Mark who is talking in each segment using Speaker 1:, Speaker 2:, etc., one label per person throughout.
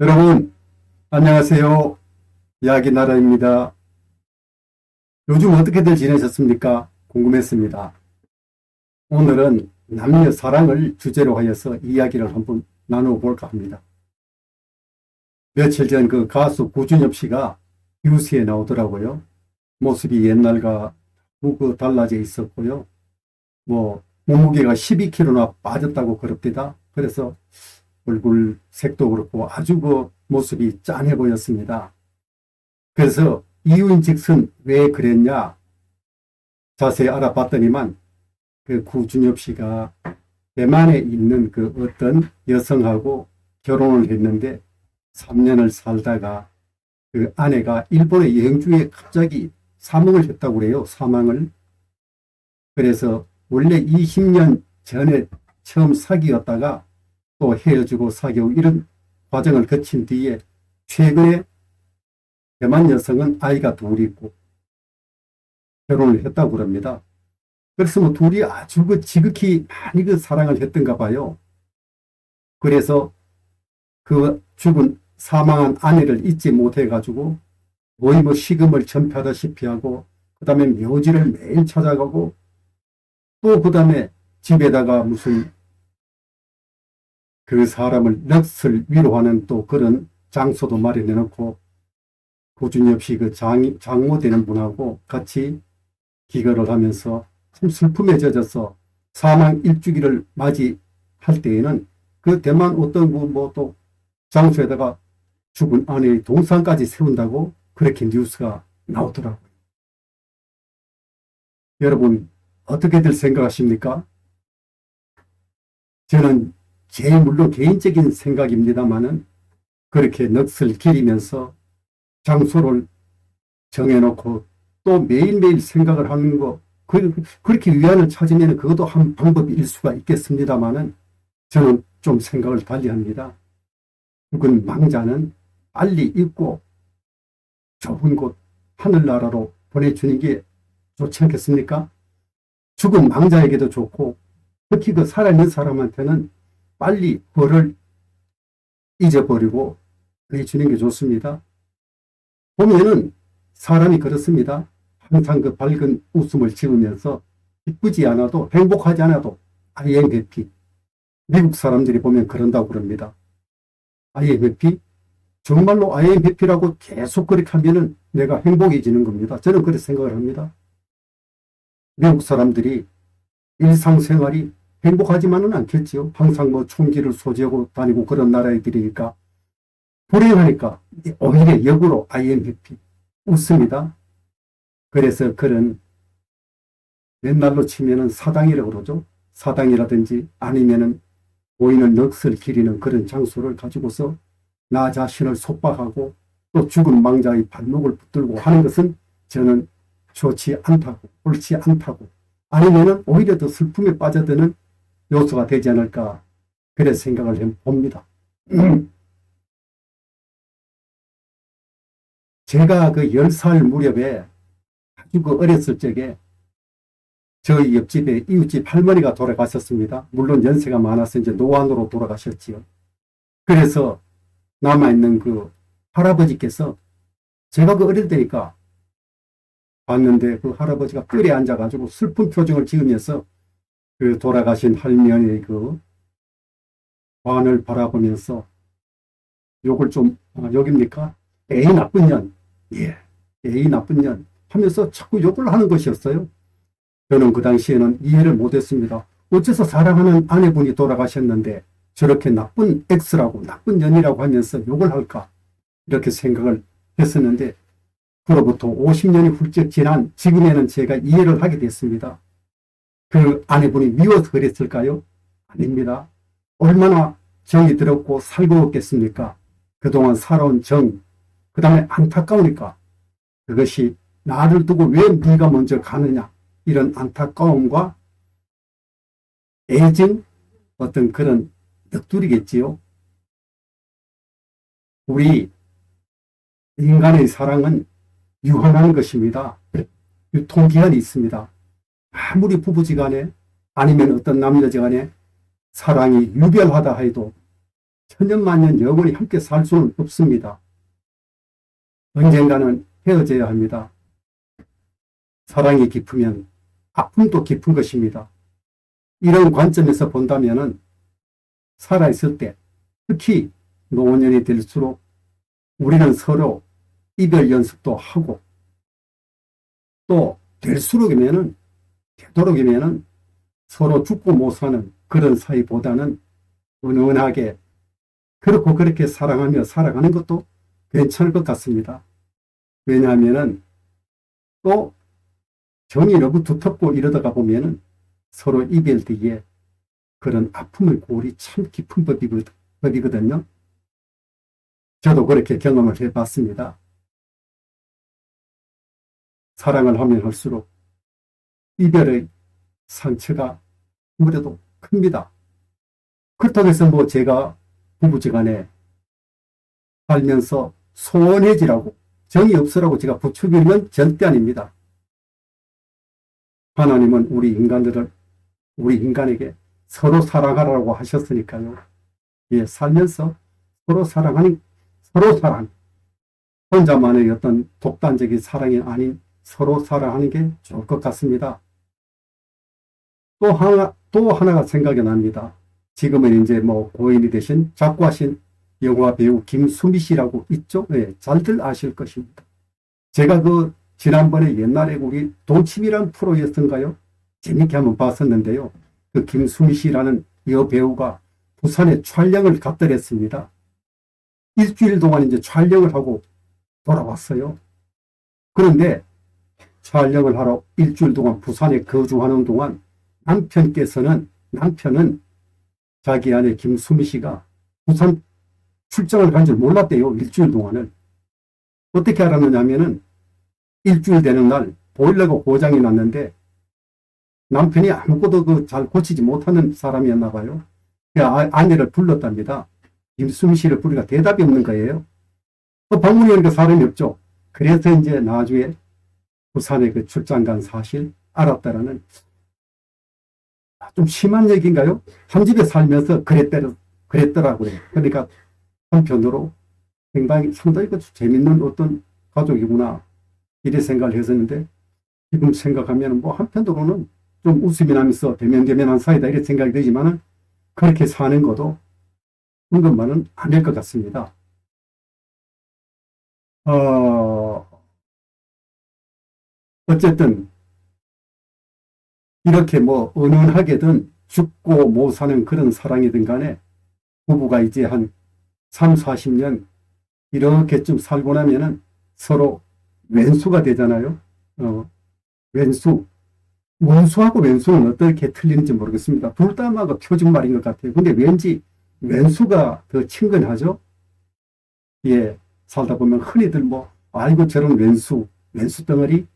Speaker 1: 여러분, 안녕하세요. 이야기 나라입니다. 요즘 어떻게들 지내셨습니까? 궁금했습니다. 오늘은 남녀 사랑을 주제로 하여서 이야기를 한번 나눠볼까 합니다. 며칠 전 그 가수 구준엽 씨가 뉴스에 나오더라고요. 모습이 옛날과 그 달라져 있었고요. 몸무게가 12kg나 빠졌다고 그럽니다. 그래서 얼굴 색도 그렇고 아주 모습이 짠해 보였습니다. 그래서 이유인즉슨 왜 그랬냐 자세히 알아봤더니만 그 구준엽 씨가 대만에 있는 그 어떤 여성하고 결혼을 했는데 3년을 살다가 그 아내가 일본에 여행 중에 갑자기 사망을 했다고 그래요. 사망을. 그래서 원래 20년 전에 처음 사귀었다가 또 헤어지고 사귀고 이런 과정을 거친 뒤에 최근에 대만 여성은 아이가 둘이 있고 결혼을 했다고 그럽니다. 그래서 둘이 아주 지극히 많이 사랑을 했던가 봐요. 그래서 그 죽은 사망한 아내를 잊지 못해가지고 거의 식음을 전폐하다시피 하고 그 다음에 묘지를 매일 찾아가고 또 그 다음에 집에다가 무슨 그 사람을 넋을 위로하는 또 그런 장소도 마련해 놓고 구준엽 씨 그 장모 되는 분하고 같이 기거를 하면서 참 슬픔에 젖어서 사망 일주기를 맞이할 때에는 그 대만 어떤 또 장소에다가 죽은 아내의 동상까지 세운다고 그렇게 뉴스가 나오더라고요. 여러분 어떻게들 생각하십니까? 저는 제 물론 개인적인 생각입니다만은 그렇게 넋을 기리면서 장소를 정해놓고 또 매일매일 생각을 하는 거 그렇게 위안을 찾으면 그것도 한 방법일 수가 있겠습니다만은 저는 좀 생각을 달리합니다. 죽은 망자는 빨리 잊고 좋은 곳 하늘나라로 보내주는 게 좋지 않겠습니까? 죽은 망자에게도 좋고 특히 그 살아있는 사람한테는 빨리 벌을 잊어버리고 보내주는 게 좋습니다. 보면은 사람이 그렇습니다. 항상 그 밝은 웃음을 지으면서 기쁘지 않아도 행복하지 않아도 IMFP 미국 사람들이 보면 그런다고 그럽니다. IMFP 정말로 IMFP라고 계속 그렇게 하면은 내가 행복해지는 겁니다. 저는 그렇게 생각을 합니다. 미국 사람들이 일상생활이 행복하지만은 않겠지요. 항상 총기를 소지하고 다니고 그런 나라들이니까 불행하니까 오히려 역으로 IMFP 웃습니다. 그래서 그런 옛날로 치면은 사당이라고 그러죠. 사당이라든지 아니면은 보이는 넋을 기리는 그런 장소를 가지고서 나 자신을 속박하고 또 죽은 망자의 발목을 붙들고 하는 것은 저는 좋지 않다고, 옳지 않다고, 아니면은 오히려 더 슬픔에 빠져드는 요소가 되지 않을까 그래 생각을 해봅니다. 제가 그 10살 무렵에 아주 어렸을 적에 저희 옆집에 이웃집 할머니가 돌아가셨습니다. 물론 연세가 많아서 이제 노안으로 돌아가셨지요. 그래서 남아있는 그 할아버지께서 제가 그 어릴 때니까 봤는데 그 할아버지가 뜰에 앉아가지고 슬픈 표정을 지으면서 그 돌아가신 할머니의 그 관을 바라보면서 욕을 좀, 욕입니까? 에이 나쁜 년, 예, 에이 나쁜 년 하면서 자꾸 욕을 하는 것이었어요. 저는 그 당시에는 이해를 못했습니다. 어째서 사랑하는 아내분이 돌아가셨는데 저렇게 나쁜 X라고 나쁜 년이라고 하면서 욕을 할까 이렇게 생각을 했었는데 그로부터 50년이 훌쩍 지난 지금에는 제가 이해를 하게 됐습니다. 그 아내분이 미워서 그랬을까요? 아닙니다. 얼마나 정이 들었고 살거웠겠습니까? 그동안 살아온 정, 그 다음에 안타까우니까 그것이 나를 두고 왜 네가 먼저 가느냐 이런 안타까움과 애증 어떤 그런 넋두리겠지요. 우리 인간의 사랑은 유한한 것입니다. 유통기한이 있습니다. 아무리 부부지간에 아니면 어떤 남녀지간에 사랑이 유별하다 해도 천년만년 영원히 함께 살 수는 없습니다. 언젠가는 헤어져야 합니다. 사랑이 깊으면 아픔도 깊은 것입니다. 이런 관점에서 본다면은 살아있을 때, 특히 노년이 될수록 우리는 서로 이별 연습도 하고, 또 될수록이면은, 되도록이면은 서로 죽고 못 사는 그런 사이보다는 은은하게 그렇고 그렇게 사랑하며 살아가는 것도 괜찮을 것 같습니다. 왜냐하면은 또 정이 너무 두텁고 이러다가 보면은 서로 이별 뒤에 그런 아픔의 골이 참 깊은 법이거든요. 저도 그렇게 경험을 해봤습니다. 사랑을 하면 할수록 이별의 상처가 아무래도 큽니다. 그렇다고 해서 뭐 제가 부부지간에 살면서 소원해지라고 정이 없으라고 제가 부추기는 절대 아닙니다. 하나님은 우리 인간에게 서로 사랑하라고 하셨으니까요. 예, 살면서 서로 서로 사랑. 혼자만의 어떤 독단적인 사랑이 아닌 서로 사랑하는 게 좋을 것 같습니다. 또 하나가 생각이 납니다. 지금은 이제 뭐 고인이 되신 작고하신 영화 배우 김수미 씨라고 있죠? 네, 잘들 아실 것입니다. 제가 지난번에 옛날에 우리 동치미란 프로였던가요? 재밌게 한번 봤었는데요. 그 김수미 씨라는 여배우가 부산에 촬영을 갔더랬습니다. 일주일 동안 이제 촬영을 하고 돌아왔어요. 그런데 촬영을 하러 일주일 동안 부산에 거주하는 동안 남편은 자기 아내 김수미 씨가 부산 출장을 간 줄 몰랐대요. 일주일 동안을. 어떻게 알았느냐 하면은 일주일 되는 날 보일러가 고장이 났는데 남편이 아무것도 잘 고치지 못하는 사람이었나 봐요. 아내를 불렀답니다. 김수미 씨를 부르니까 대답이 없는 거예요. 방문이 오니까 사람이 없죠. 그래서 이제 나중에 부산에 그 출장 간 사실 알았다라는 좀 심한 얘기인가요? 한 집에 살면서 그랬더라고요. 그러니까 한편으로 상당히 재밌는 어떤 가족이구나 이래 생각을 했었는데 지금 생각하면 뭐 한편으로는 좀 웃음이 나면서 대면대면한 사이다 이렇게 생각이 되지만은 그렇게 사는 것도 은근만은 아닐 것 같습니다. 어쨌든 이렇게 뭐 은은하게든 죽고 못 사는 그런 사랑이든 간에 부부가 이제 한 3, 40년 이렇게쯤 살고 나면은 서로 왼수가 되잖아요. 원수하고 왼수는 어떻게 틀리는지 모르겠습니다. 둘 다 아마 표준말인 것 같아요. 근데 왠지 왼수가 더 친근하죠. 예, 살다 보면 흔히들 뭐 아이고 저런 왼수 덩어리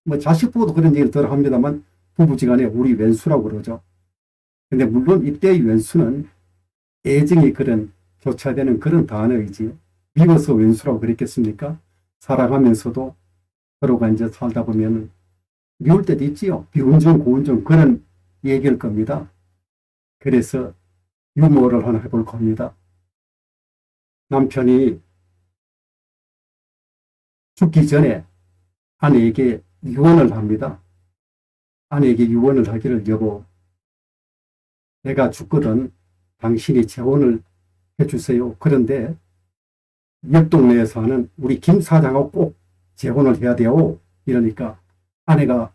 Speaker 1: 뭐 자식 보고도 그런 얘기를 덜 합니다만 부부지간에 우리 왼수라고 그러죠. 근데 물론 이때의 왼수는 애정이 그런 교차되는 그런 단어이지 미워서 왼수라고 그랬겠습니까? 사랑하면서도 서로가 이제 살다 보면 미울 때도 있지요. 비운정 고운정 그런 얘기일 겁니다. 그래서 유머를 하나 해볼 겁니다. 남편이 죽기 전에 아내에게 유언을 합니다. 아내에게 유언을 하기를 여보 내가 죽거든 당신이 재혼을 해주세요. 그런데 옆 동네에 사는 우리 김 사장하고 꼭 재혼을 해야 돼요. 이러니까 아내가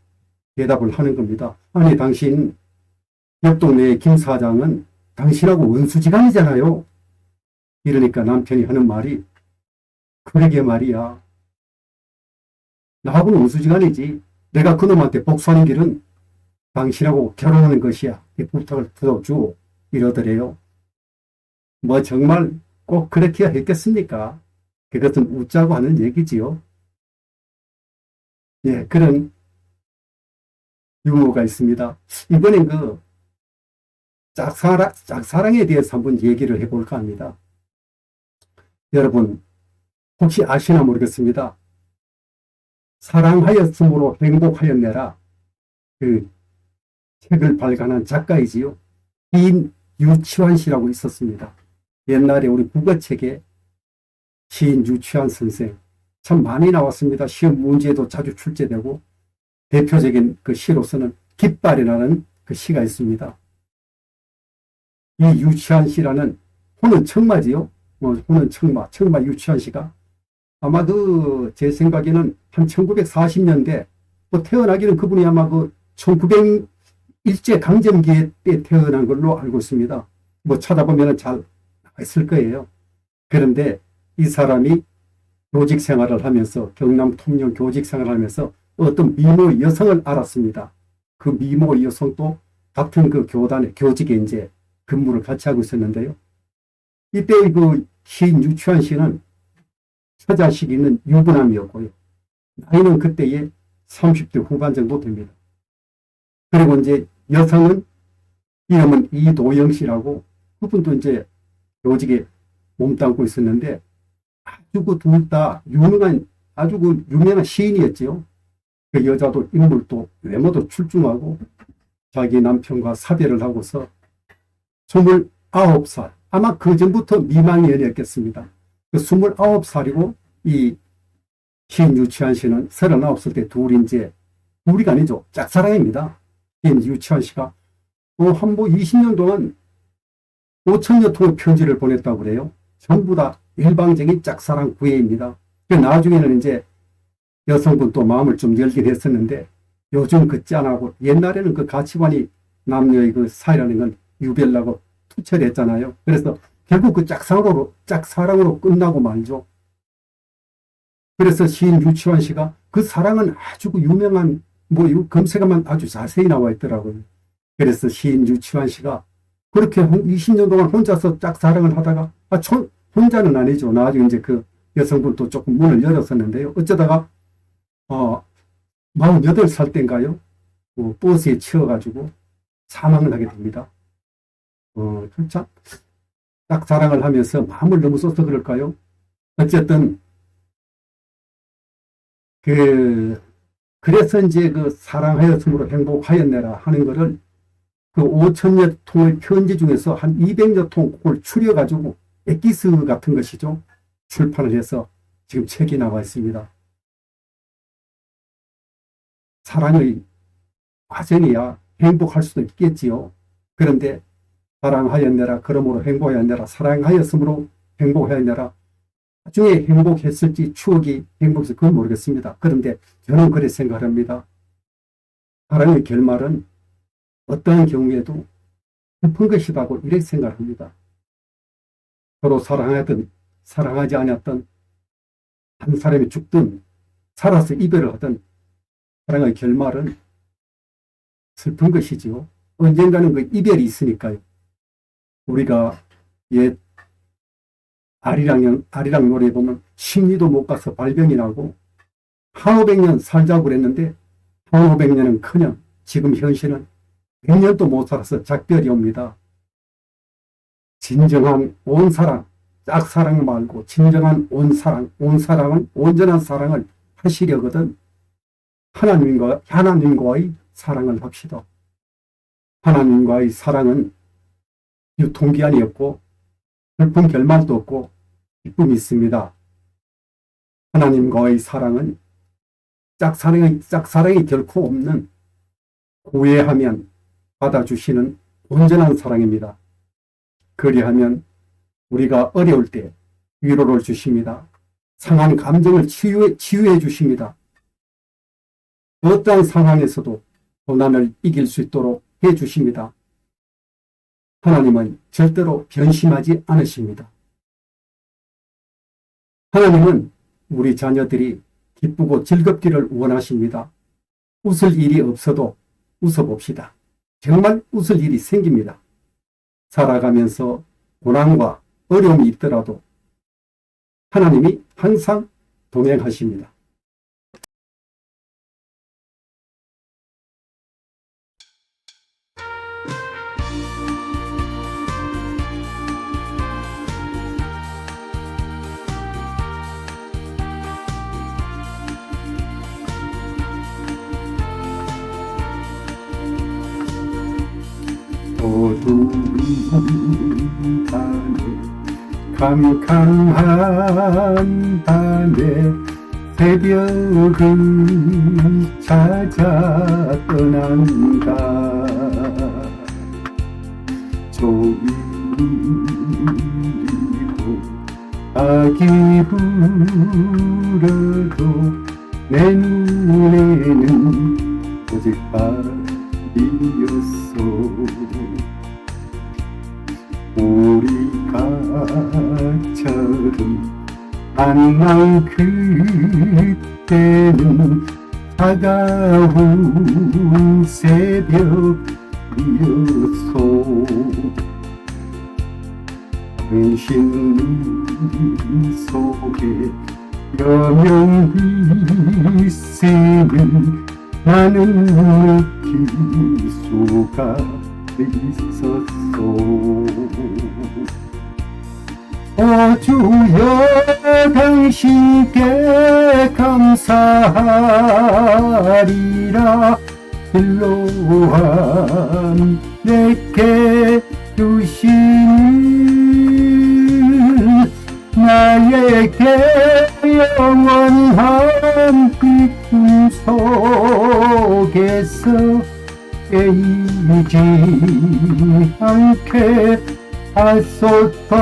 Speaker 1: 대답을 하는 겁니다. 아니 당신 옆 동네의 김 사장은 당신하고 원수지간이잖아요. 이러니까 남편이 하는 말이 그러게 말이야. 나하고는 원수지간이지. 내가 그놈한테 복수하는 길은 당신하고 결혼하는 것이야. 이 부탁을 부탁주고 이러더래요. 뭐 정말 꼭 그렇게 했겠습니까? 그것은 웃자고 하는 얘기지요. 예, 그런 유머가 있습니다. 이번엔 짝사랑에 대해서 한번 얘기를 해볼까 합니다. 여러분, 혹시 아시나 모르겠습니다. 사랑하였으므로 행복하였네라. 그 책을 발간한 작가이지요. 인 유치환 씨라고 있었습니다. 옛날에 우리 국어책에 시인 유치한 선생 참 많이 나왔습니다. 시험 문제에도 자주 출제되고 대표적인 그 시로서는 깃발이라는 그 시가 있습니다. 이 유치한 시라는 호는 청마지요. 호는 청마 유치한 시가 아마 제 생각에는 한 1940년대 태어나기는 그분이 아마 1900 일제 강점기 때 태어난 걸로 알고 있습니다. 찾아보면 잘 있을 거예요. 그런데 이 사람이 교직 생활을 하면서 경남 통영 교직 생활을 하면서 어떤 미모 여성을 알았습니다. 그 미모 여성도 같은 그 교단의 교직에 이제 근무를 같이 하고 있었는데요. 이때 시인 유치한 씨는 처자 시기는 유부남이었고요. 나이는 그때에 30대 후반 정도 됩니다. 그리고 이제 여성은 이름은 이도영 씨라고 그분도 이제 교직에 몸담고 있었는데 아주 둘 다 아주 유명한 시인이었지요. 그 여자도 인물도 외모도 출중하고 자기 남편과 사별을 하고서 29살 아마 그 전부터 미망 연애였겠습니다. 29살이고 이 시인 유치한 씨는 39살 때 둘이 아니죠. 짝사랑입니다. 시인 유치한 씨가 한 20년 동안 5천여 통의 편지를 보냈다고 그래요. 전부 다 일방적인 짝사랑 구애입니다. 나중에는 이제 여성분 또 마음을 좀 열긴 했었는데 요즘 짠하고 옛날에는 그 가치관이 남녀의 그 사이라는 건 유별나고 투철했잖아요. 그래서 결국 그 짝사랑으로 끝나고 말죠. 그래서 시인 유치환 씨가 그 사랑은 아주 유명한 검색하면 아주 자세히 나와 있더라고요. 그래서 시인 유치환 씨가 그렇게 20년 동안 혼자서 짝사랑을 하다가 혼자는 아니죠. 나중에 이제 그 여성분도 조금 문을 열었었는데요. 어쩌다가 48살 때인가요? 버스에 치여가지고 사망을 하게 됩니다. 짝사랑을 하면서 마음을 너무 써서 그럴까요? 어쨌든 그래서 이제 그 사랑하였으므로 행복하였네라 하는 거를 그 5천여 통의 편지 중에서 한 200여 통을 추려가지고 엑기스 같은 것이죠. 출판을 해서 지금 책이 나와 있습니다. 사랑의 과정이야 행복할 수도 있겠지요. 그런데 사랑하였네라 그러므로 행복하였네라 사랑하였으므로 행복하였네라 나중에 행복했을지 추억이 행복했을지 그건 모르겠습니다. 그런데 저는 그렇게 생각합니다. 사랑의 결말은 어떠한 경우에도 슬픈 것이라고 이렇게 생각합니다. 서로 사랑하든 사랑하지 않았던 한 사람이 죽든 살아서 이별을 하든 사랑의 결말은 슬픈 것이지요. 언젠가는 그 이별이 있으니까요. 우리가 옛 아리랑 노래에 보면 심리도 못 가서 발병이 나고 1500년 살자고 그랬는데 1500년은 커녕 지금 현실은 100년도 못 살아서 작별이 옵니다. 진정한 온사랑, 짝사랑 말고 진정한 온사랑은 온전한 사랑을 하시려거든 하나님과의 사랑을 합시다. 하나님과의 사랑은 유통기한이 없고 슬픈 결말도 없고 기쁨이 있습니다. 하나님과의 사랑은 짝사랑이 결코 없는 구애하면 받아주시는 온전한 사랑입니다. 그리하면 우리가 어려울 때 위로를 주십니다. 상한 감정을 치유해 주십니다. 어떠한 상황에서도 고난을 이길 수 있도록 해 주십니다. 하나님은 절대로 변심하지 않으십니다. 하나님은 우리 자녀들이 기쁘고 즐겁기를 원하십니다. 웃을 일이 없어도 웃어봅시다. 정말 웃을 일이 생깁니다. 살아가면서 고난과 어려움이 있더라도 하나님이 항상 동행하십니다. 어두운 밤하늘 캄캄한 밤에 새벽을 찾아 떠난다. 조이고 아기 불어도 내 눈에는 오직 밤이었어. 우리가 처음 만난 그때는 차가운 새벽이었어. 당신 눈 속에 여명이 있음을 나는 느낄 수가 있었어. 주여 당신께 감사하리라. 일로함 내게 주시는 나에게 영원한 기쁨 속에서 깨이지 않게 하소서.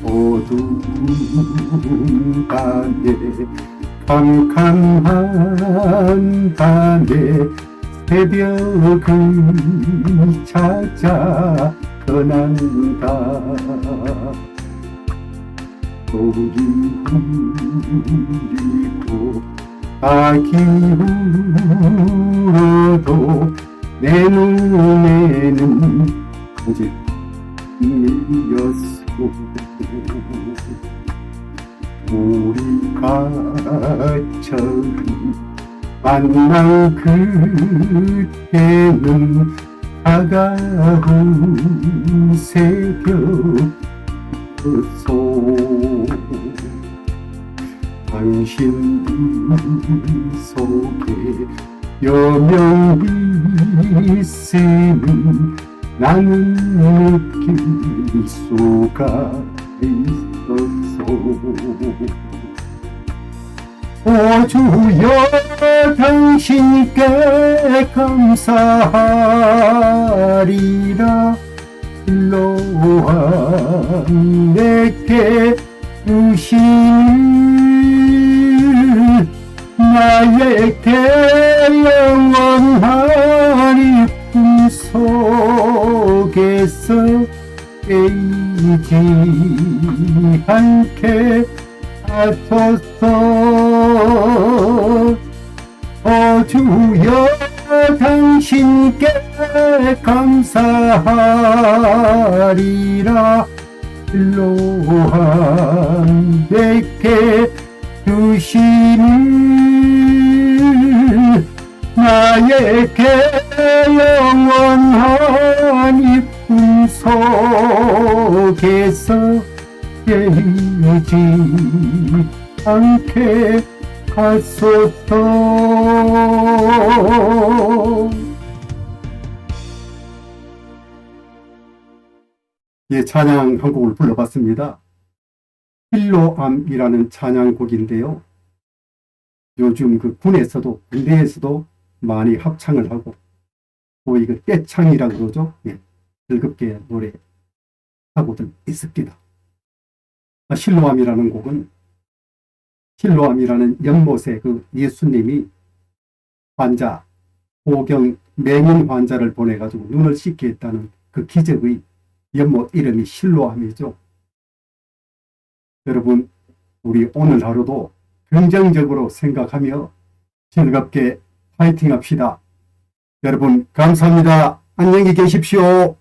Speaker 1: 어두운 밤에 캄캄한 밤에 새벽을 찾아 떠난다. 소리 울리고 아기 울어도 내 눈에는 오직 이었어. 우리가 처음 만난 그때는 차가운 새벽이었어. 당신 눈 속에 여명이 있음을 나는 느낄 수가 있었어. 주여 당신께 감사하리라. 일로함 내게 주시는 나에게 영원한 기쁨 속에서 깨이지 않게 하소서. 주여 당신께 감사하리라. 일로함 내게 주시는 나에게 영원한 기쁨 속에서 깨이지 않게 하소서. 예, 찬양 한 곡을 불러봤습니다. 실로암이라는 찬양곡인데요. 요즘 그 군에서도 군대에서도 많이 합창을 하고 또 이거 떼창이라고 그러죠. 예, 즐겁게 노래하고들 있습니다. 실로암이라는 곡은 실로암이라는 연못에 그 예수님이 환자, 보경, 맹인 환자를 보내가지고 눈을 씻게 했다는 그 기적의 연못 이름이 실로암이죠. 여러분, 우리 오늘 하루도 긍정적으로 생각하며 즐겁게 파이팅 합시다. 여러분, 감사합니다. 안녕히 계십시오.